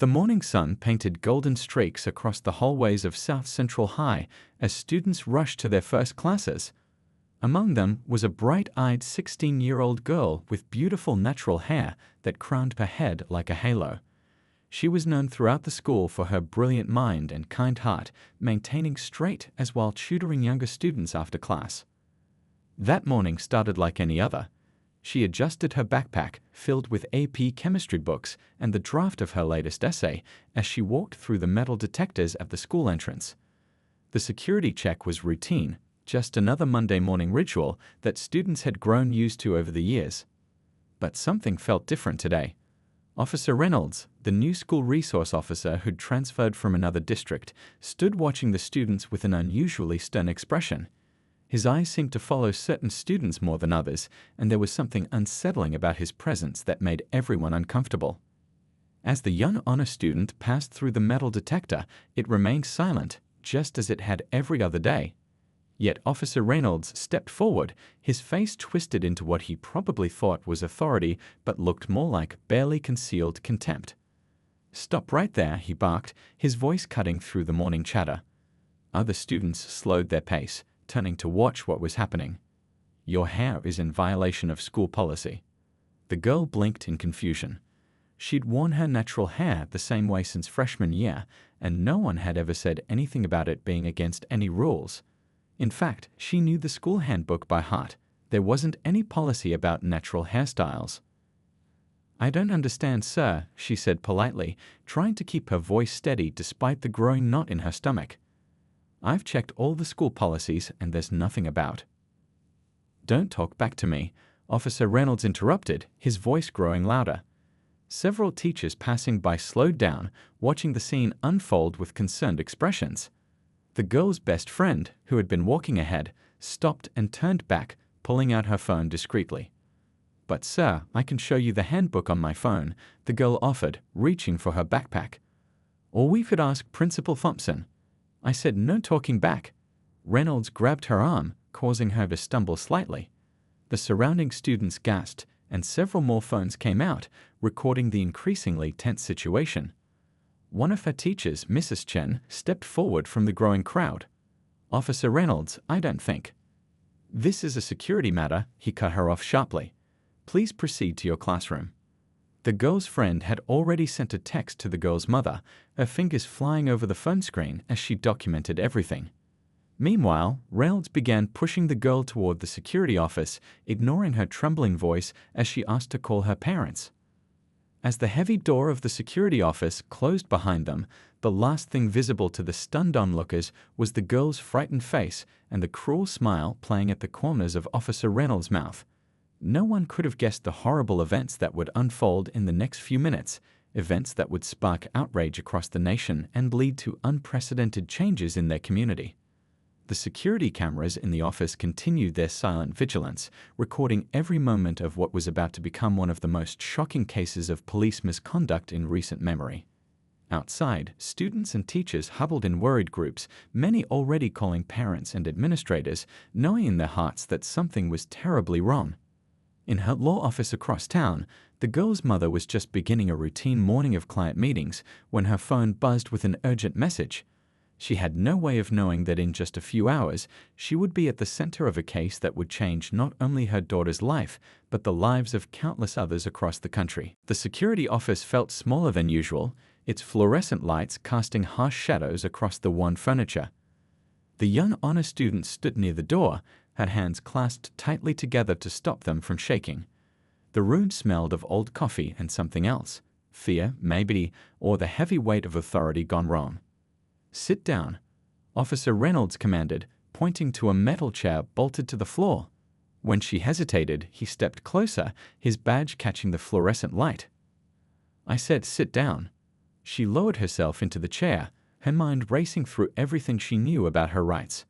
The morning sun painted golden streaks across the hallways of South Central High as students rushed to their first classes. Among them was a bright-eyed 16-year-old girl with beautiful natural hair that crowned her head like a halo. She was known throughout the school for her brilliant mind and kind heart, maintaining straight as while tutoring younger students after class. That morning started like any other. She adjusted her backpack, filled with AP chemistry books and the draft of her latest essay, as she walked through the metal detectors at the school entrance. The security check was routine, just another Monday morning ritual that students had grown used to over the years. But something felt different today. Officer Reynolds, the new school resource officer who'd transferred from another district, stood watching the students with an unusually stern expression. His eyes seemed to follow certain students more than others, and there was something unsettling about his presence that made everyone uncomfortable. As the young honor student passed through the metal detector, it remained silent, just as it had every other day. Yet Officer Reynolds stepped forward, his face twisted into what he probably thought was authority but looked more like barely concealed contempt. "Stop right there," he barked, his voice cutting through the morning chatter. Other students slowed their pace, turning to watch what was happening. "Your hair is in violation of school policy." The girl blinked in confusion. She'd worn her natural hair the same way since freshman year, and no one had ever said anything about it being against any rules. In fact, she knew the school handbook by heart. There wasn't any policy about natural hairstyles. "I don't understand, sir," she said politely, trying to keep her voice steady despite the growing knot in her stomach. "I've checked all the school policies and there's nothing about." "Don't talk back to me," Officer Reynolds interrupted, his voice growing louder. Several teachers passing by slowed down, watching the scene unfold with concerned expressions. The girl's best friend, who had been walking ahead, stopped and turned back, pulling out her phone discreetly. "But sir, I can show you the handbook on my phone," the girl offered, reaching for her backpack. "Or we could ask Principal Thompson." "I said no talking back." Reynolds grabbed her arm, causing her to stumble slightly. The surrounding students gasped, and several more phones came out, recording the increasingly tense situation. One of her teachers, Mrs. Chen, stepped forward from the growing crowd. "Officer Reynolds, I don't think." "This is a security matter," he cut her off sharply. "Please proceed to your classroom." The girl's friend had already sent a text to the girl's mother, her fingers flying over the phone screen as she documented everything. Meanwhile, Reynolds began pushing the girl toward the security office, ignoring her trembling voice as she asked to call her parents. As the heavy door of the security office closed behind them, the last thing visible to the stunned onlookers was the girl's frightened face and the cruel smile playing at the corners of Officer Reynolds' mouth. No one could have guessed the horrible events that would unfold in the next few minutes, events that would spark outrage across the nation and lead to unprecedented changes in their community. The security cameras in the office continued their silent vigilance, recording every moment of what was about to become one of the most shocking cases of police misconduct in recent memory. Outside, students and teachers huddled in worried groups, many already calling parents and administrators, knowing in their hearts that something was terribly wrong. In her law office across town, the girl's mother was just beginning a routine morning of client meetings when her phone buzzed with an urgent message. She had no way of knowing that in just a few hours, she would be at the center of a case that would change not only her daughter's life, but the lives of countless others across the country. The security office felt smaller than usual, its fluorescent lights casting harsh shadows across the worn furniture. The young honor student stood near the door, her hands clasped tightly together to stop them from shaking. The room smelled of old coffee and something else, fear, maybe, or the heavy weight of authority gone wrong. "Sit down," Officer Reynolds commanded, pointing to a metal chair bolted to the floor. When she hesitated, he stepped closer, his badge catching the fluorescent light. "I said sit down." She lowered herself into the chair, her mind racing through everything she knew about her rights.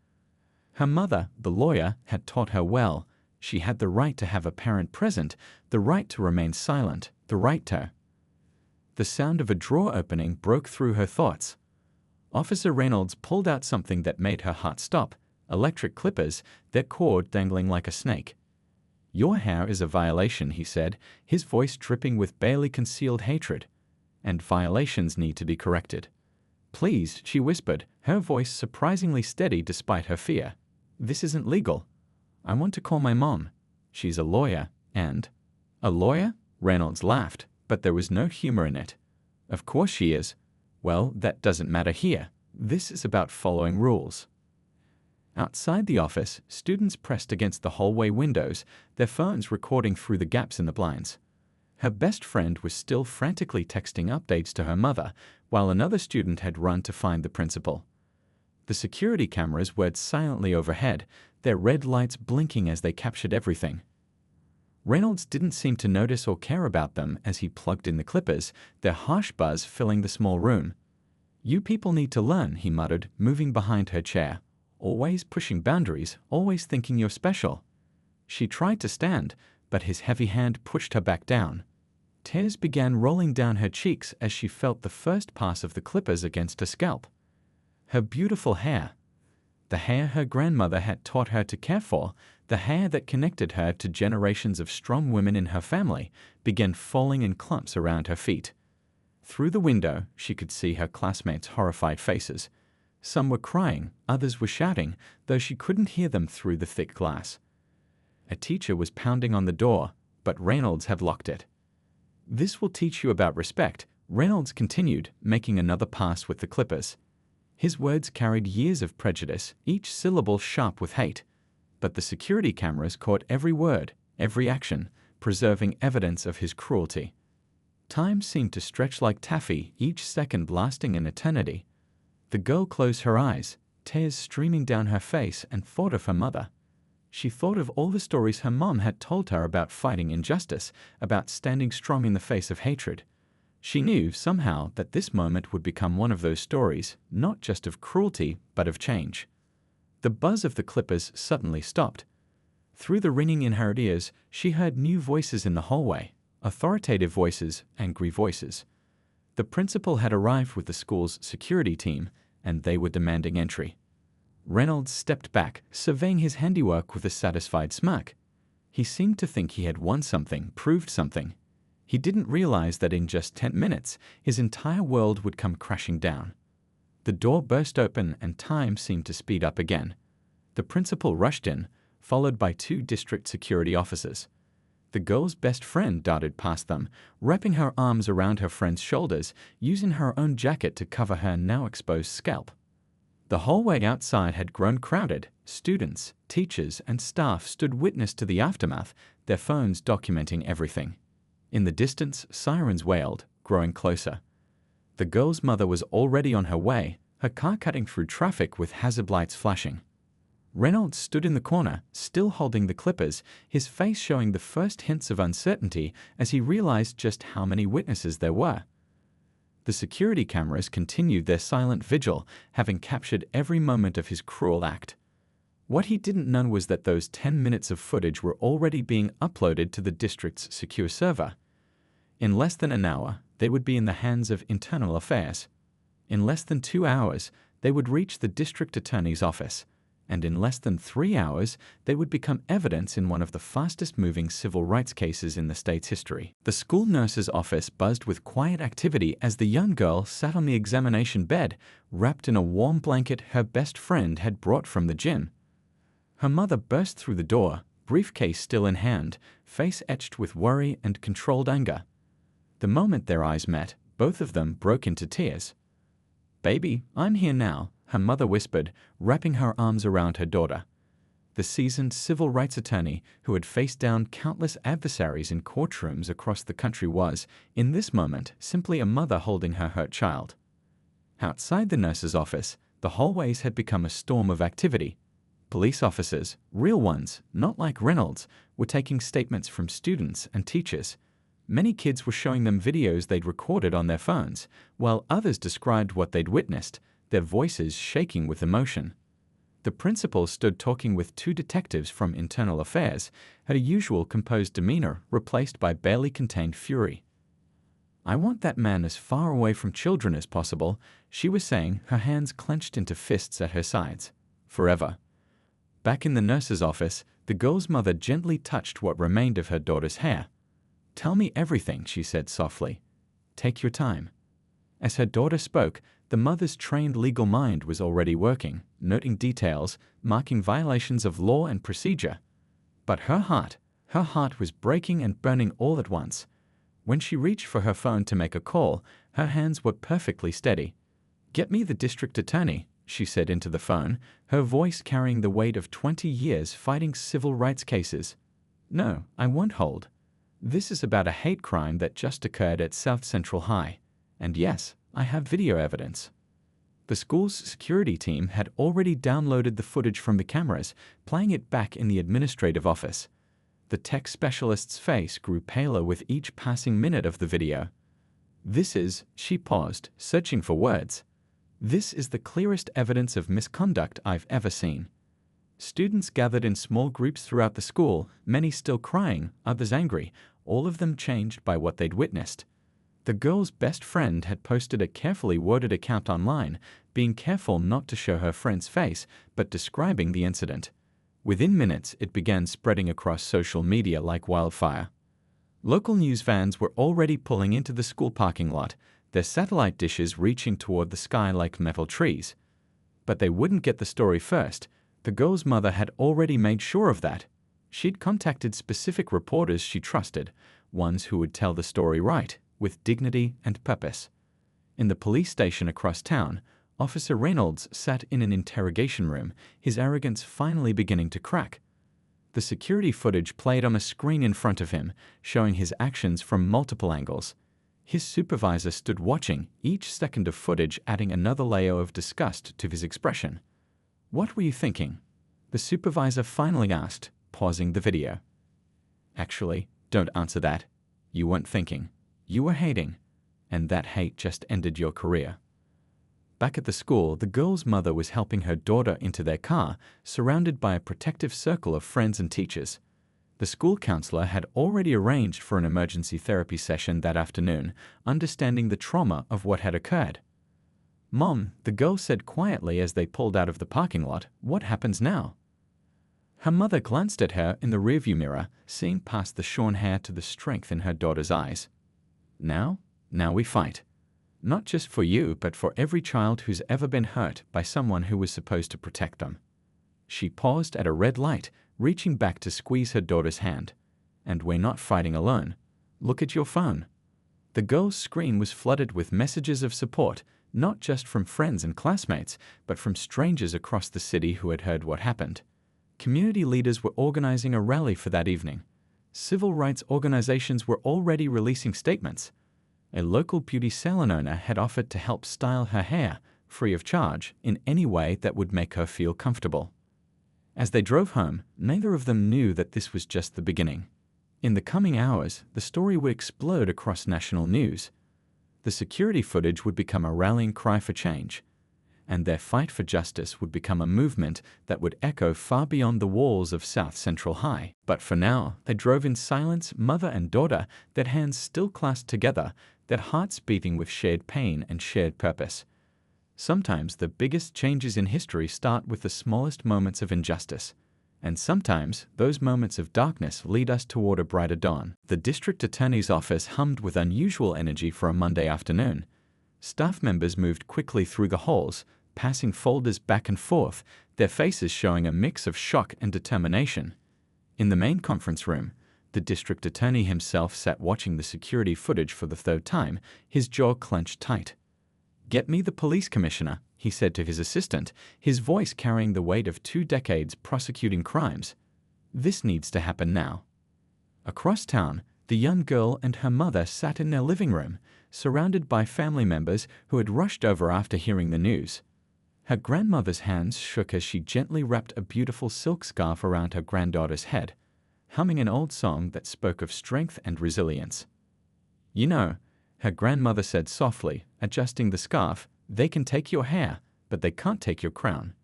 Her mother, the lawyer, had taught her well. She had the right to have a parent present, the right to remain silent, the right to. The sound of a drawer opening broke through her thoughts. Officer Reynolds pulled out something that made her heart stop, electric clippers, their cord dangling like a snake. "Your hair is a violation," he said, his voice dripping with barely concealed hatred. and violations need to be corrected. Please, she whispered, her voice surprisingly steady despite her fear. This isn't legal. I want to call my mom. She's a lawyer, and... A lawyer? Reynolds laughed, but there was no humor in it. Of course she is. Well, that doesn't matter here. This is about following rules. Outside the office, students pressed against the hallway windows, their phones recording through the gaps in the blinds. Her best friend was still frantically texting updates to her mother, while another student had run to find the principal. The security cameras whirred silently overhead, their red lights blinking as they captured everything. Reynolds didn't seem to notice or care about them as he plugged in the clippers, their harsh buzz filling the small room. You people need to learn, he muttered, moving behind her chair. Always pushing boundaries, always thinking you're special. She tried to stand, but his heavy hand pushed her back down. Tears began rolling down her cheeks as she felt the first pass of the clippers against her scalp. Her beautiful hair, the hair her grandmother had taught her to care for, the hair that connected her to generations of strong women in her family, began falling in clumps around her feet. Through the window, she could see her classmates' horrified faces. Some were crying, others were shouting, though she couldn't hear them through the thick glass. A teacher was pounding on the door, but Reynolds had locked it. This will teach you about respect, Reynolds continued, making another pass with the clippers. His words carried years of prejudice, each syllable sharp with hate. But the security cameras caught every word, every action, preserving evidence of his cruelty. Time seemed to stretch like taffy, each second lasting an eternity. The girl closed her eyes, tears streaming down her face, and thought of her mother. She thought of all the stories her mom had told her about fighting injustice, about standing strong in the face of hatred. She knew, somehow, that this moment would become one of those stories, not just of cruelty, but of change. The buzz of the clippers suddenly stopped. Through the ringing in her ears, she heard new voices in the hallway, authoritative voices, angry voices. The principal had arrived with the school's security team, and they were demanding entry. Reynolds stepped back, surveying his handiwork with a satisfied smirk. He seemed to think he had won something, proved something. He didn't realize that in just 10 minutes, his entire world would come crashing down. The door burst open and time seemed to speed up again. The principal rushed in, followed by 2 district security officers. The girl's best friend darted past them, wrapping her arms around her friend's shoulders, using her own jacket to cover her now exposed scalp. The hallway outside had grown crowded. Students, teachers, and staff stood witness to the aftermath, their phones documenting everything. In the distance, sirens wailed, growing closer. The girl's mother was already on her way, her car cutting through traffic with hazard lights flashing. Reynolds stood in the corner, still holding the clippers, his face showing the first hints of uncertainty as he realized just how many witnesses there were. The security cameras continued their silent vigil, having captured every moment of his cruel act. What he didn't know was that those 10 minutes of footage were already being uploaded to the district's secure server. In less than an hour, they would be in the hands of Internal Affairs. In less than 2 hours, they would reach the district attorney's office. And in less than 3 hours, they would become evidence in one of the fastest-moving civil rights cases in the state's history. The school nurse's office buzzed with quiet activity as the young girl sat on the examination bed, wrapped in a warm blanket her best friend had brought from the gym. Her mother burst through the door, briefcase still in hand, face etched with worry and controlled anger. The moment their eyes met, both of them broke into tears. "Baby, I'm here now," her mother whispered, wrapping her arms around her daughter. The seasoned civil rights attorney who had faced down countless adversaries in courtrooms across the country was, in this moment, simply a mother holding her hurt child. Outside the nurse's office, the hallways had become a storm of activity. Police officers, real ones, not like Reynolds, were taking statements from students and teachers. Many kids were showing them videos they'd recorded on their phones, while others described what they'd witnessed, their voices shaking with emotion. The principal stood talking with 2 detectives from Internal Affairs, her usual composed demeanor replaced by barely contained fury. "I want that man as far away from children as possible," she was saying, her hands clenched into fists at her sides. "Forever." Back in the nurse's office, the girl's mother gently touched what remained of her daughter's hair. "Tell me everything," she said softly. Take your time." As her daughter spoke, the mother's trained legal mind was already working, noting details, marking violations of law and procedure. But her heart was breaking and burning all at once. When she reached for her phone to make a call, her hands were perfectly steady. "Get me the district attorney," she said into the phone, her voice carrying the weight of 20 years fighting civil rights cases. "No, I won't hold. This is about a hate crime that just occurred at South Central High. And yes, I have video evidence." The school's security team had already downloaded the footage from the cameras, playing it back in the administrative office. The tech specialist's face grew paler with each passing minute of the video. She paused, searching for words. "This is the clearest evidence of misconduct I've ever seen." Students gathered in small groups throughout the school, many still crying, others angry, all of them changed by what they'd witnessed. The girl's best friend had posted a carefully worded account online, being careful not to show her friend's face, but describing the incident. Within minutes, it began spreading across social media like wildfire. Local news vans were already pulling into the school parking lot, their satellite dishes reaching toward the sky like metal trees. But they wouldn't get the story first. The girl's mother had already made sure of that. She'd contacted specific reporters she trusted, ones who would tell the story right, with dignity and purpose. In the police station across town, Officer Reynolds sat in an interrogation room, his arrogance finally beginning to crack. The security footage played on a screen in front of him, showing his actions from multiple angles. His supervisor stood watching, each second of footage adding another layer of disgust to his expression. "What were you thinking?" the supervisor finally asked, pausing the video. "Actually, don't answer that. You weren't thinking. You were hating. And that hate just ended your career." Back at the school, the girl's mother was helping her daughter into their car, surrounded by a protective circle of friends and teachers. The school counselor had already arranged for an emergency therapy session that afternoon, understanding the trauma of what had occurred. "Mom," the girl said quietly as they pulled out of the parking lot, "what happens now?" Her mother glanced at her in the rearview mirror, seeing past the shorn hair to the strength in her daughter's eyes. Now we fight. Not just for you, but for every child who's ever been hurt by someone who was supposed to protect them." She paused at a red light, reaching back to squeeze her daughter's hand. "And we're not fighting alone. Look at your phone." The girl's screen was flooded with messages of support, not just from friends and classmates, but from strangers across the city who had heard what happened. Community leaders were organizing a rally for that evening. Civil rights organizations were already releasing statements. A local beauty salon owner had offered to help style her hair, free of charge, in any way that would make her feel comfortable. As they drove home, neither of them knew that this was just the beginning. In the coming hours, the story would explode across national news. The security footage would become a rallying cry for change, and their fight for justice would become a movement that would echo far beyond the walls of South Central High. But for now, they drove in silence, mother and daughter, their hands still clasped together, their hearts beating with shared pain and shared purpose. Sometimes the biggest changes in history start with the smallest moments of injustice, and sometimes those moments of darkness lead us toward a brighter dawn. The district attorney's office hummed with unusual energy for a Monday afternoon. Staff members moved quickly through the halls, passing folders back and forth, their faces showing a mix of shock and determination. In the main conference room, the district attorney himself sat watching the security footage for the third time, his jaw clenched tight. "Get me the police commissioner," he said to his assistant, his voice carrying the weight of 2 decades prosecuting crimes. "This needs to happen now." Across town, the young girl and her mother sat in their living room, surrounded by family members who had rushed over after hearing the news. Her grandmother's hands shook as she gently wrapped a beautiful silk scarf around her granddaughter's head, humming an old song that spoke of strength and resilience. "You know," her grandmother said softly, adjusting the scarf, "they can take your hair, but they can't take your crown.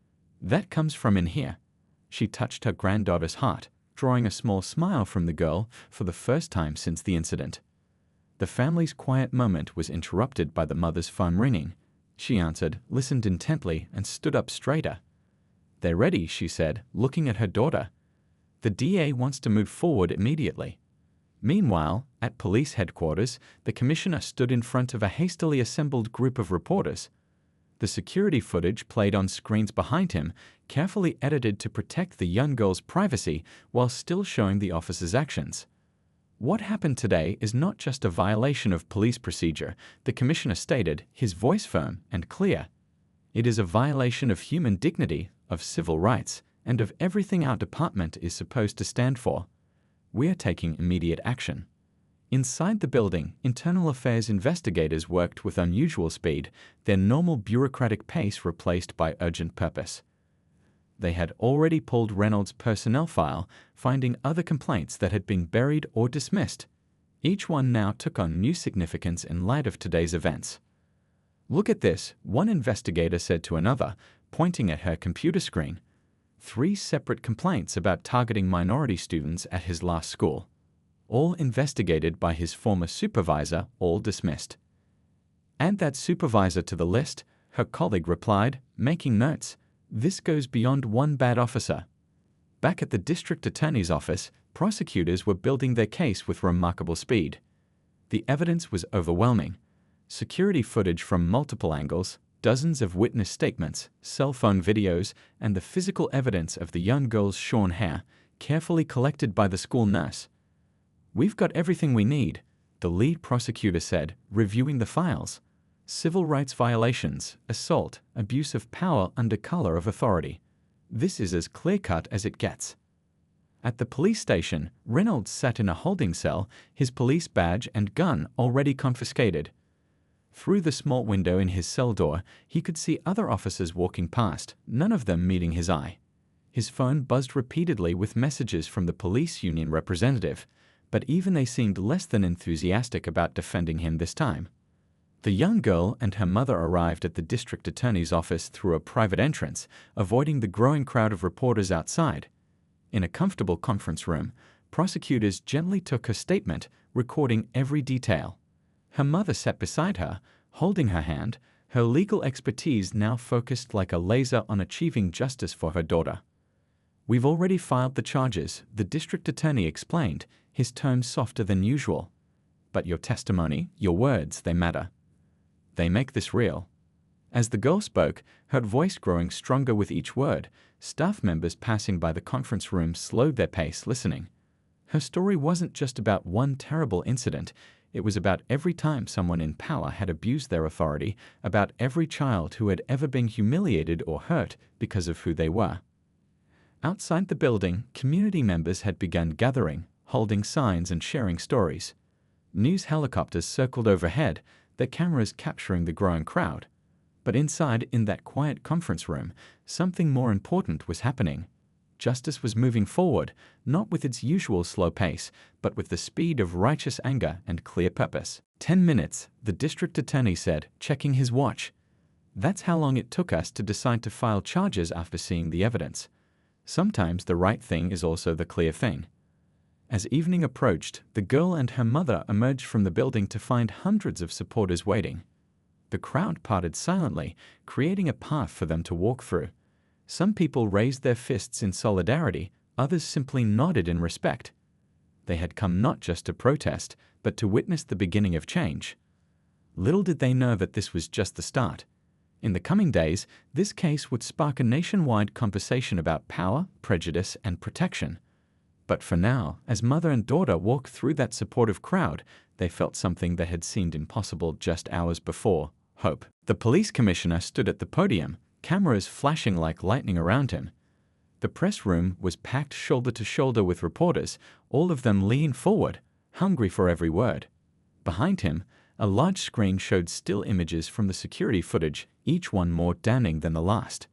That comes from in here." She touched her granddaughter's heart, drawing a small smile from the girl for the first time since the incident. The family's quiet moment was interrupted by the mother's phone ringing. She answered, listened intently, and stood up straighter. "They're ready," she said, looking at her daughter. "The DA wants to move forward immediately." Meanwhile, at At police headquarters, the commissioner stood in front of a hastily assembled group of reporters. The security footage played on screens behind him, carefully edited to protect the young girl's privacy while still showing the officer's actions. What happened today is not just a violation of police procedure, the commissioner stated, his voice firm and clear. It is a violation of human dignity, of civil rights, and of everything our department is supposed to stand for. We are taking immediate action. Inside the building, internal affairs investigators worked with unusual speed, their normal bureaucratic pace replaced by urgent purpose. They had already pulled Reynolds' personnel file, finding other complaints that had been buried or dismissed. Each one now took on new significance in light of today's events. "Look at this," one investigator said to another, pointing at her computer screen. 3 separate complaints about targeting minority students at his last school. All investigated by his former supervisor, all dismissed. "Add that supervisor to the list," her colleague replied, making notes. "This goes beyond one bad officer." Back at the district attorney's office, prosecutors were building their case with remarkable speed. The evidence was overwhelming. Security footage from multiple angles, dozens of witness statements, cell phone videos, and the physical evidence of the young girl's shorn hair, carefully collected by the school nurse. "We've got everything we need," the lead prosecutor said, reviewing the files. "Civil rights violations, assault, abuse of power under color of authority. This is as clear-cut as it gets." At the police station, Reynolds sat in a holding cell, his police badge and gun already confiscated. Through the small window in his cell door, he could see other officers walking past, none of them meeting his eye. His phone buzzed repeatedly with messages from the police union representative, but even they seemed less than enthusiastic about defending him this time. The young girl and her mother arrived at the district attorney's office through a private entrance, avoiding the growing crowd of reporters outside. In a comfortable conference room, prosecutors gently took her statement, recording every detail. Her mother sat beside her, holding her hand, her legal expertise now focused like a laser on achieving justice for her daughter. "We've already filed the charges," the district attorney explained, his tone softer than usual. "But your testimony, your words, they matter. They make this real." As the girl spoke, her voice growing stronger with each word, staff members passing by the conference room slowed their pace, listening. Her story wasn't just about one terrible incident, it was about every time someone in power had abused their authority, about every child who had ever been humiliated or hurt because of who they were. Outside the building, community members had begun gathering, holding signs and sharing stories. News helicopters circled overhead, their cameras capturing the growing crowd. But inside, in that quiet conference room, something more important was happening. Justice was moving forward, not with its usual slow pace, but with the speed of righteous anger and clear purpose. 10 minutes, the district attorney said, checking his watch. "That's how long it took us to decide to file charges after seeing the evidence. Sometimes the right thing is also the clear thing." As evening approached, the girl and her mother emerged from the building to find hundreds of supporters waiting. The crowd parted silently, creating a path for them to walk through. Some people raised their fists in solidarity, others simply nodded in respect. They had come not just to protest, but to witness the beginning of change. Little did they know that this was just the start. In the coming days, this case would spark a nationwide conversation about power, prejudice, and protection. But for now, as mother and daughter walked through that supportive crowd, they felt something that had seemed impossible just hours before: hope. The police commissioner stood at the podium, cameras flashing like lightning around him. The press room was packed shoulder to shoulder with reporters, all of them leaning forward, hungry for every word. Behind him, a large screen showed still images from the security footage, each one more damning than the last.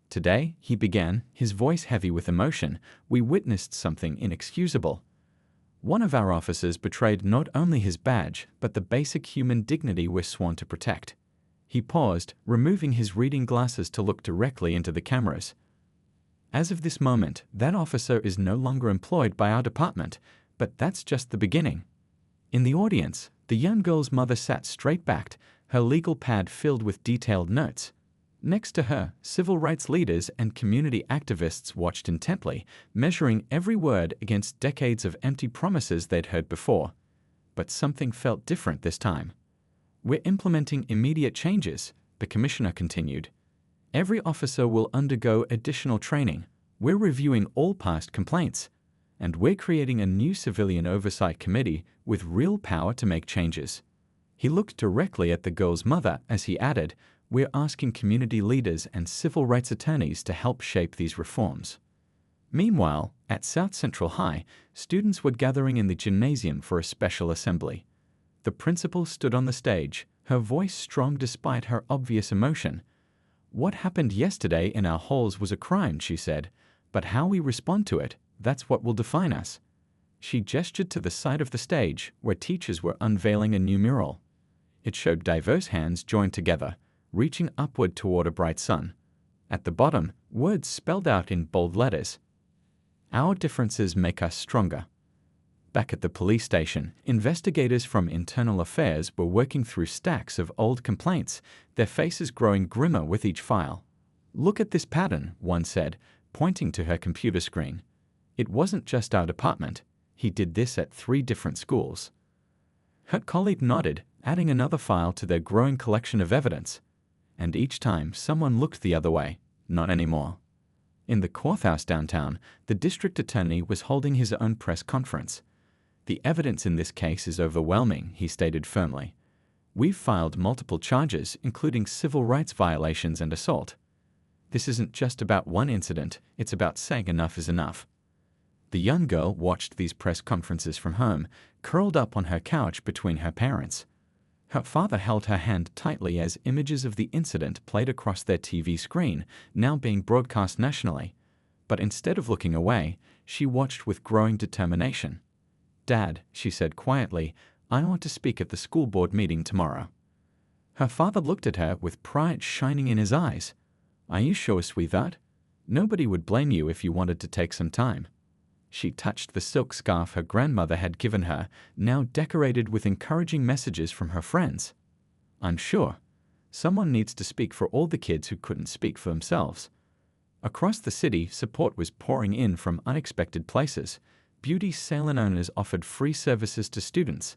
"Today," he began, his voice heavy with emotion, "we witnessed something inexcusable. One of our officers betrayed not only his badge, but the basic human dignity we're sworn to protect." He paused, removing his reading glasses to look directly into the cameras. "As of this moment, that officer is no longer employed by our department, but that's just the beginning." In the audience, the young girl's mother sat straight-backed, her legal pad filled with detailed notes. Next to her, civil rights leaders and community activists watched intently, measuring every word against decades of empty promises they'd heard before. but something felt different this time. "We're implementing immediate changes," the commissioner continued. "Every officer will undergo additional training. We're reviewing all past complaints. And we're creating a new civilian oversight committee with real power to make changes." He looked directly at the girl's mother as he added, "We're asking community leaders and civil rights attorneys to help shape these reforms." Meanwhile, at South Central High, students were gathering in the gymnasium for a special assembly. The principal stood on the stage, her voice strong despite her obvious emotion. "What happened yesterday in our halls was a crime," she said, "but how we respond to it, that's what will define us." She gestured to the side of the stage where teachers were unveiling a new mural. It showed diverse hands joined together, reaching upward toward a bright sun. At the bottom, words spelled out in bold letters. "Our differences make us stronger." Back at the police station, investigators from Internal Affairs were working through stacks of old complaints, their faces growing grimmer with each file. "Look at this pattern," one said, pointing to her computer screen. "It wasn't just our department. He did this at 3 different schools." Her colleague nodded, adding another file to their growing collection of evidence. And each time someone looked the other way, "Not anymore." In the courthouse downtown, the district attorney was holding his own press conference. "The evidence in this case is overwhelming," he stated firmly. "We've filed multiple charges, including civil rights violations and assault. This isn't just about one incident, it's about saying enough is enough." The young girl watched these press conferences from home, curled up on her couch between her parents. Her father held her hand tightly as images of the incident played across their TV screen, now being broadcast nationally. But instead of looking away, she watched with growing determination. "Dad," she said quietly, "I want to speak at the school board meeting tomorrow." Her father looked at her with pride shining in his eyes. "Are you sure, sweetheart? Nobody would blame you if you wanted to take some time." She touched the silk scarf her grandmother had given her, now decorated with encouraging messages from her friends. "I'm sure. Someone needs to speak for all the kids who couldn't speak for themselves." Across the city, support was pouring in from unexpected places. Beauty salon owners offered free services to students.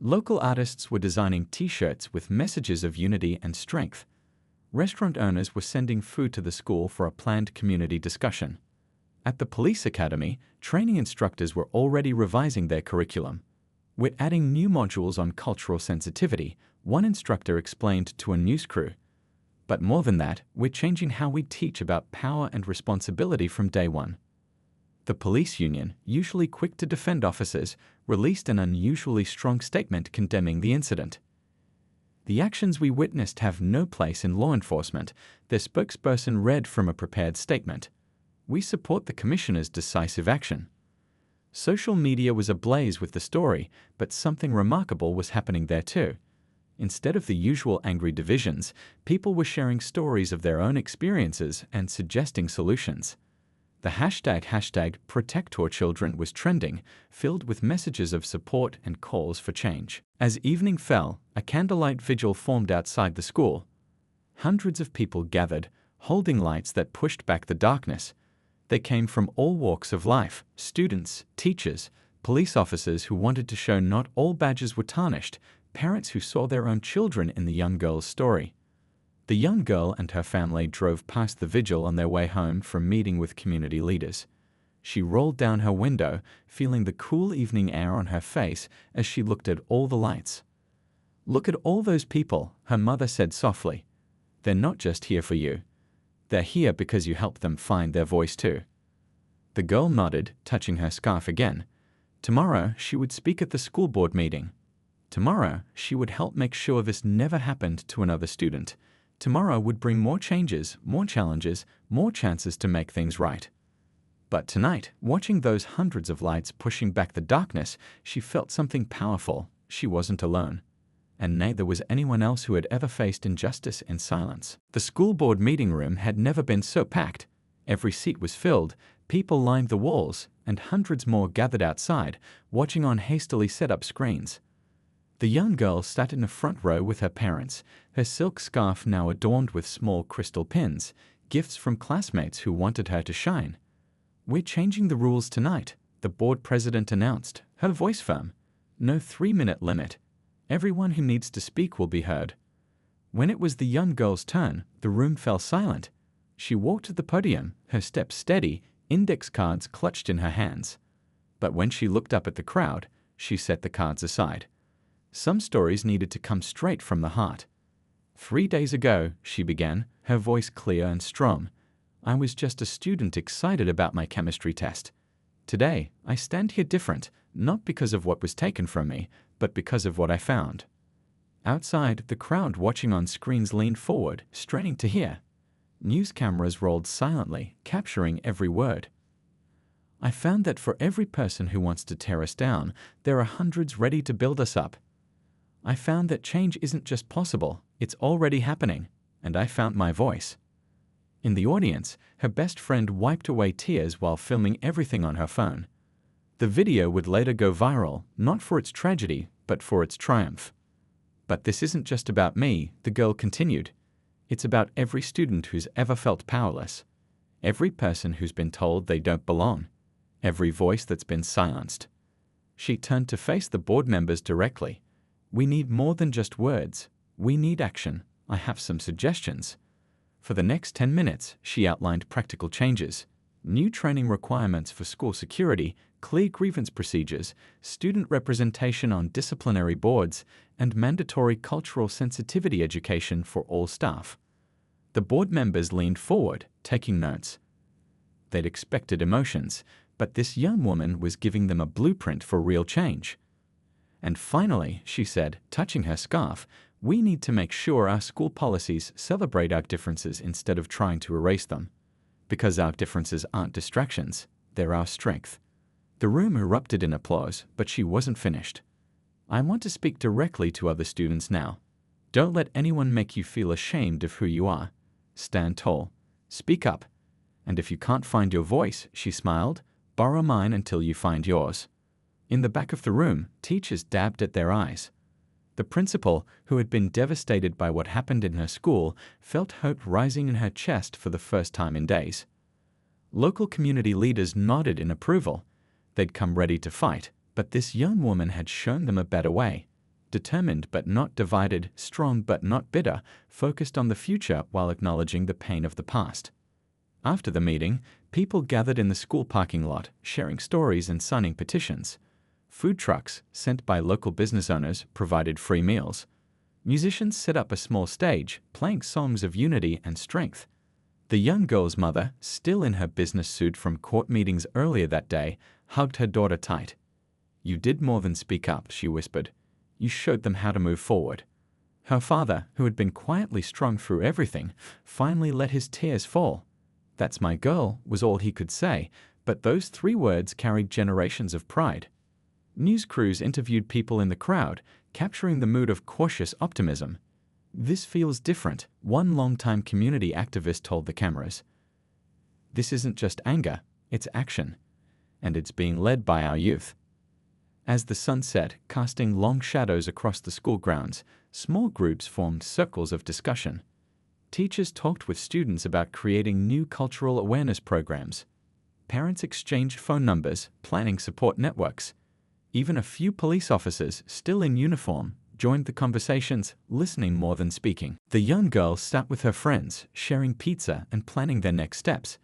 Local artists were designing T-shirts with messages of unity and strength. Restaurant owners were sending food to the school for a planned community discussion. At the police academy, training instructors were already revising their curriculum. "We're adding new modules on cultural sensitivity," one instructor explained to a news crew. "But more than that, we're changing how we teach about power and responsibility from day one." The police union, usually quick to defend officers, released an unusually strong statement condemning the incident. "The actions we witnessed have no place in law enforcement," their spokesperson read from a prepared statement. "We support the commissioner's decisive action." Social media was ablaze with the story, but something remarkable was happening there too. Instead of the usual angry divisions, people were sharing stories of their own experiences and suggesting solutions. The hashtag #ProtectOurChildren was trending, filled with messages of support and calls for change. As evening fell, a candlelight vigil formed outside the school. Hundreds of people gathered, holding lights that pushed back the darkness. They came from all walks of life: students, teachers, police officers who wanted to show not all badges were tarnished, parents who saw their own children in the young girl's story. The young girl and her family drove past the vigil on their way home from meeting with community leaders. She rolled down her window, feeling the cool evening air on her face as she looked at all the lights. "Look at all those people," her mother said softly. "They're not just here for you. They're here because you helped them find their voice too." The girl nodded, touching her scarf again. Tomorrow she would speak at the school board meeting. Tomorrow she would help make sure this never happened to another student. Tomorrow would bring more changes, more challenges, more chances to make things right. But tonight, watching those hundreds of lights pushing back the darkness, she felt something powerful. She wasn't alone. And neither was anyone else who had ever faced injustice in silence. The school board meeting room had never been so packed. Every seat was filled, people lined the walls, and hundreds more gathered outside, watching on hastily set up screens. The young girl sat in the front row with her parents, her silk scarf now adorned with small crystal pins, gifts from classmates who wanted her to shine. "We're changing the rules tonight," the board president announced, her voice firm. No 3-minute limit. Everyone who needs to speak will be heard. When it was the young girl's turn, the room fell silent. She walked to the podium, her steps steady, index cards clutched in her hands. But when she looked up at the crowd, she set the cards aside. Some stories needed to come straight from the heart. 3 days ago, she began, her voice clear and strong. I was just a student excited about my chemistry test. Today, I stand here different, not because of what was taken from me, but because of what I found. Outside, the crowd watching on screens leaned forward, straining to hear. News cameras rolled silently, capturing every word. I found that for every person who wants to tear us down, there are hundreds ready to build us up. I found that change isn't just possible, it's already happening, and I found my voice. In the audience, her best friend wiped away tears while filming everything on her phone. The video would later go viral, not for its tragedy, but for its triumph. But this isn't just about me, the girl continued. It's about every student who's ever felt powerless. Every person who's been told they don't belong. Every voice that's been silenced. She turned to face the board members directly. We need more than just words. We need action. I have some suggestions. For the next 10 minutes, she outlined practical changes. New training requirements for school security, clear grievance procedures, student representation on disciplinary boards, and mandatory cultural sensitivity education for all staff. The board members leaned forward, taking notes. They'd expected emotions, but this young woman was giving them a blueprint for real change. And finally, she said, touching her scarf, we need to make sure our school policies celebrate our differences instead of trying to erase them. Because our differences aren't distractions, they're our strength. The room erupted in applause, but she wasn't finished. I want to speak directly to other students now. Don't let anyone make you feel ashamed of who you are. Stand tall. Speak up. And if you can't find your voice, she smiled, borrow mine until you find yours. In the back of the room, teachers dabbed at their eyes. The principal, who had been devastated by what happened in her school, felt hope rising in her chest for the first time in days. Local community leaders nodded in approval. They'd come ready to fight, but this young woman had shown them a better way. Determined but not divided, strong but not bitter, focused on the future while acknowledging the pain of the past. After the meeting, people gathered in the school parking lot, sharing stories and signing petitions. Food trucks, sent by local business owners, provided free meals. Musicians set up a small stage, playing songs of unity and strength. The young girl's mother, still in her business suit from court meetings earlier that day, hugged her daughter tight. You did more than speak up, she whispered. You showed them how to move forward. Her father, who had been quietly strong through everything, finally let his tears fall. That's my girl, was all he could say, but those 3 words carried generations of pride. News crews interviewed people in the crowd, capturing the mood of cautious optimism. This feels different, one longtime community activist told the cameras. This isn't just anger, it's action. And it's being led by our youth. As the sun set, casting long shadows across the school grounds, small groups formed circles of discussion. Teachers talked with students about creating new cultural awareness programs. Parents exchanged phone numbers, planning support networks. Even a few police officers, still in uniform, joined the conversations, listening more than speaking. The young girl sat with her friends, sharing pizza and planning their next steps.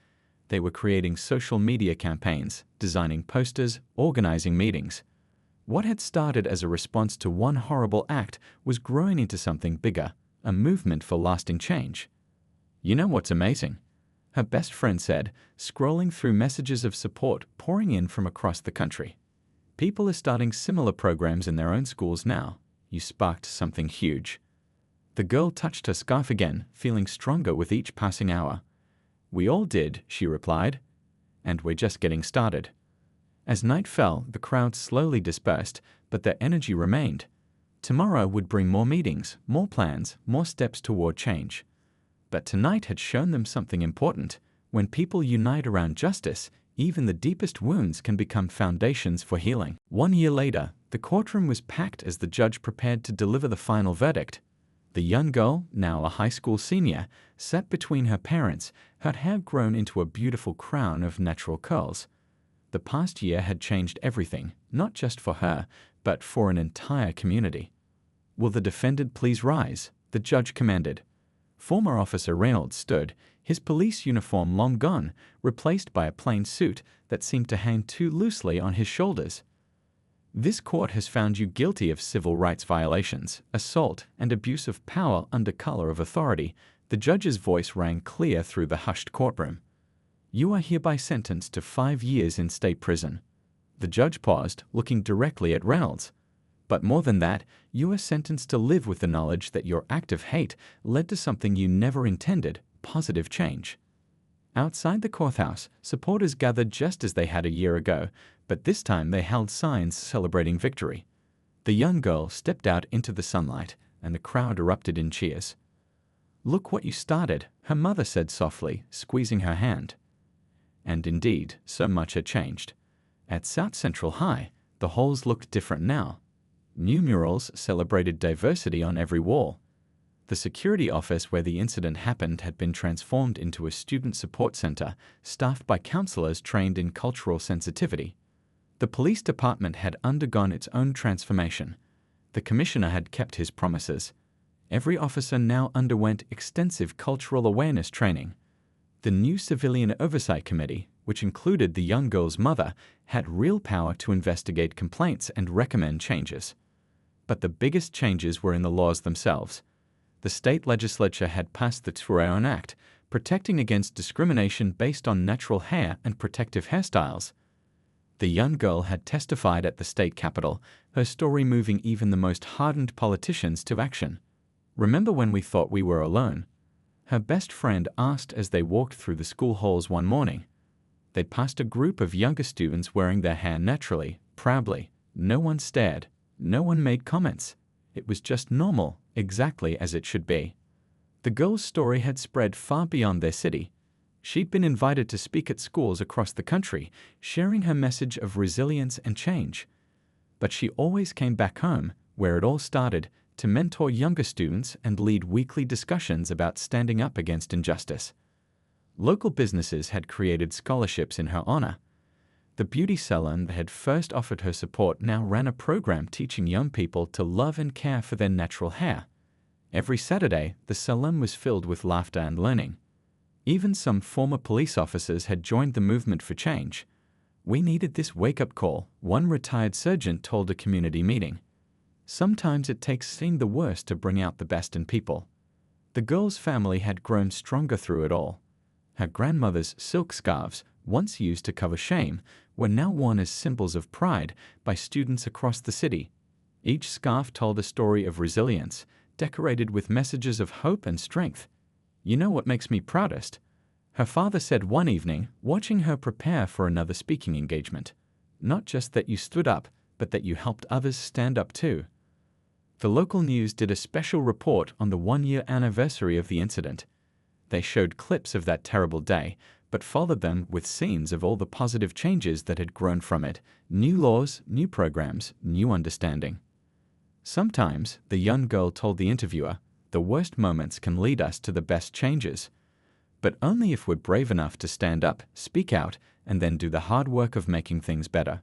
They were creating social media campaigns, designing posters, organizing meetings. What had started as a response to one horrible act was growing into something bigger, a movement for lasting change. You know what's amazing? Her best friend said, scrolling through messages of support pouring in from across the country. People are starting similar programs in their own schools now. You sparked something huge. The girl touched her scarf again, feeling stronger with each passing hour. We all did, she replied. And we're just getting started. As night fell, the crowd slowly dispersed, but their energy remained. Tomorrow would bring more meetings, more plans, more steps toward change. But tonight had shown them something important. When people unite around justice, even the deepest wounds can become foundations for healing. 1 year later, the courtroom was packed as the judge prepared to deliver the final verdict. The young girl, now a high school senior, sat between her parents, her hair grown into a beautiful crown of natural curls. The past year had changed everything, not just for her, but for an entire community. "Will the defendant please rise?" the judge commanded. Former Officer Reynolds stood, his police uniform long gone, replaced by a plain suit that seemed to hang too loosely on his shoulders. "This court has found you guilty of civil rights violations, assault, and abuse of power under color of authority." The judge's voice rang clear through the hushed courtroom. "You are hereby sentenced to 5 years in state prison." The judge paused, looking directly at Reynolds. "But more than that, you are sentenced to live with the knowledge that your act of hate led to something you never intended, positive change." Outside the courthouse, supporters gathered just as they had a year ago, but this time they held signs celebrating victory. The young girl stepped out into the sunlight, and the crowd erupted in cheers. "Look what you started," her mother said softly, squeezing her hand. And indeed, so much had changed. At South Central High, the halls looked different now. New murals celebrated diversity on every wall. The security office where the incident happened had been transformed into a student support center, staffed by counselors trained in cultural sensitivity. The police department had undergone its own transformation. The commissioner had kept his promises. Every officer now underwent extensive cultural awareness training. The new Civilian Oversight Committee, which included the young girl's mother, had real power to investigate complaints and recommend changes. But the biggest changes were in the laws themselves. The state legislature had passed the Tureon Act, protecting against discrimination based on natural hair and protective hairstyles. The young girl had testified at the state capitol, her story moving even the most hardened politicians to action. "Remember when we thought we were alone?" her best friend asked as they walked through the school halls one morning. They'd passed a group of younger students wearing their hair naturally, proudly. No one stared. No one made comments. It was just normal, exactly as it should be. The girl's story had spread far beyond their city. She'd been invited to speak at schools across the country, sharing her message of resilience and change. But she always came back home, where it all started, to mentor younger students and lead weekly discussions about standing up against injustice. Local businesses had created scholarships in her honor. The beauty salon that had first offered her support now ran a program teaching young people to love and care for their natural hair. Every Saturday, the salon was filled with laughter and learning. Even some former police officers had joined the movement for change. "We needed this wake-up call," one retired sergeant told a community meeting. Sometimes it takes seeing the worst to bring out the best in people. The girl's family had grown stronger through it all. Her grandmother's silk scarves, once used to cover shame, were now worn as symbols of pride by students across the city. Each scarf told a story of resilience, decorated with messages of hope and strength. "You know what makes me proudest?" her father said one evening, watching her prepare for another speaking engagement. "Not just that you stood up, but that you helped others stand up too." The local news did a special report on the 1-year anniversary of the incident. They showed clips of that terrible day, but followed them with scenes of all the positive changes that had grown from it: new laws, new programs, new understanding. Sometimes, the young girl told the interviewer, the worst moments can lead us to the best changes. But only if we're brave enough to stand up, speak out, and then do the hard work of making things better.